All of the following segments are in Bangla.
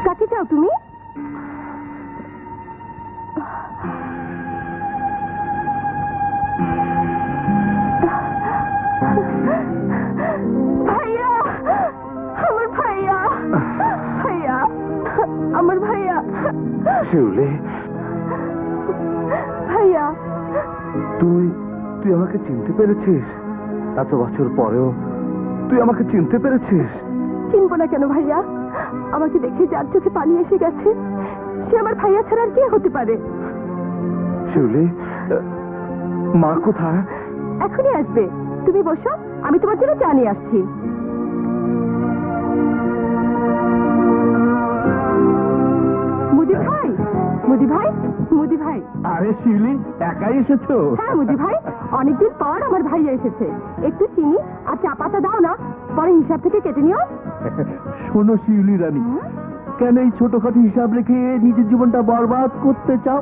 কাকে চাও তুমি? ভাইয়া, আমার ভাইয়া, ভাইয়া, আমার ভাইয়া। শিউলি, ভাইয়া, তুই তুই আমাকে চিনতে পেরেছিস? এত বছর পরেও তুই আমাকে চিনতে পেরেছিস? চিনবো না কেন ভাইয়া? আমাকে দেখে যার চোখে পানি এসে গেছে সে আমার ভাইয়া ছাড়া আর কে হতে পারে? শিউলি, মা কোথায়? এখনই আসবে, তুমি বসো, আমি তোমার জন্য চা নিয়ে আসছি। মুদি ভাই, মুদি ভাই, মুদি ভাই। আরে শিউলি, একাই এসেছো? হ্যাঁ মুদি ভাই, অনেকদিন পর আমার ভাইয়া এসেছে। একটু চিনি আর চা পাতা দাও না, পরে হিসাব থেকে কেটে নিও। শোনো শিউলি রানী, কেন এই ছোটখাটো হিসাব রেখে নিজের জীবনটা বরবাদ করতে চাও?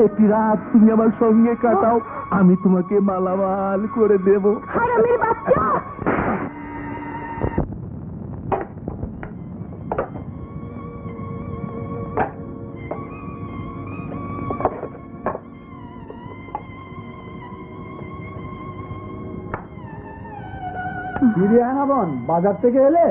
একটি রাত তুমি আমার সঙ্গে কাটাও, আমি তোমাকে মালামাল করে দেব। হারামির বাচ্চা! বোন, বাজার থেকে এলে?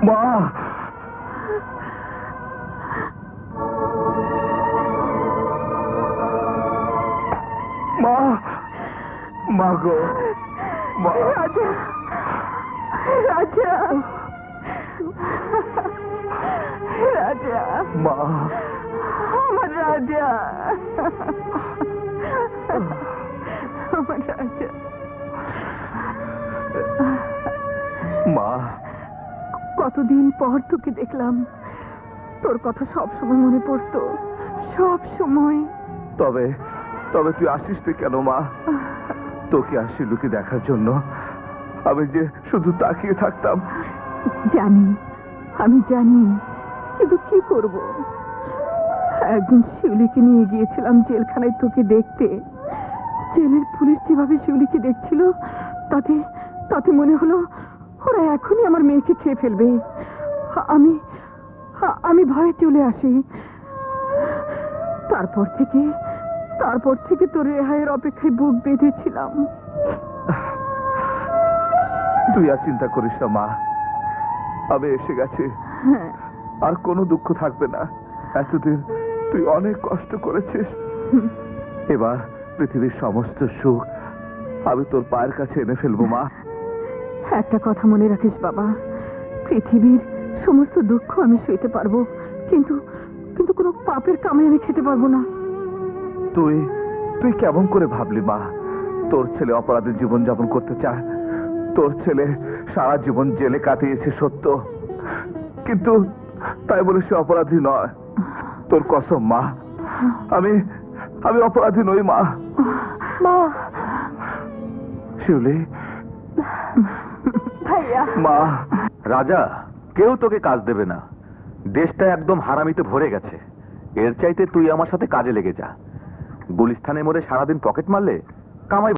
মা, মা, মা গো, মা। রাজা, রাজা, রাজা, মা, আমার রাজা, আমার রাজা। মা, কতদিন পর তোকে দেখলাম, তোর কথা সব সময় মনে পড়তো, সব সময়। তবে তবে তুই আসিস তুই কেন মা? তোকে আর শিলুকে দেখার জন্য আমি যে শুধু তাকিয়ে থাকতাম। জানি, আমি জানি, কিন্তু কি করব? একদিন শিউলিকে নিয়ে গিয়েছিলাম জেলখানায় তোকে দেখতে। জেলের পুলিশ যেভাবে শিউলিকে দেখছিল, তাতে তাতে মনে হলো ওরা এখনই আমার মেয়েকে খেয়ে ফেলবে। আমি আমি ভয়ে চলে আসি। তারপর থেকে তোর রেহাইয়ের অপেক্ষায় বুক বেঁধেছিলাম। তুই আর চিন্তা করিস না মা, আমি এসে গেছি, আর কোনো দুঃখ থাকবে না। এতদিন তুই অনেক কষ্ট করেছিস, এবার পৃথিবীর সমস্ত সুখ আমি তোর পায়ের কাছে এনে ফেলবো মা। একটা কথা মনে রাখিস বাবা, পৃথিবীর সমস্ত দুঃখ আমি সইতে পারবো, কিন্তু কিন্তু কোনো পাপের কামাই আমি খেতে পারবো না। তুই তুই কেমন করে ভাবলি মা? তোর ছেলে অপরাধের জীবন যাপন করতে চায়, তোর ছেলে সারা জীবন জেলে কাটিয়েছে সত্য, কিন্তু তাই বলে সে অপরাধী নয়। তোর কসম মা, আমি আমি অপরাধী নই মা। মা, শিউলি, ভাইয়া, মা। রাজা, কেউ তোকে কাজ দেবে না, দেশটা একদম হারামিতে ভরে গেছে। এর চাইতে তুই আমার সাথে কাজে লেগে যা। গুলিস্তানে মোড়ে সারাদিন পকেট মারলে কামাই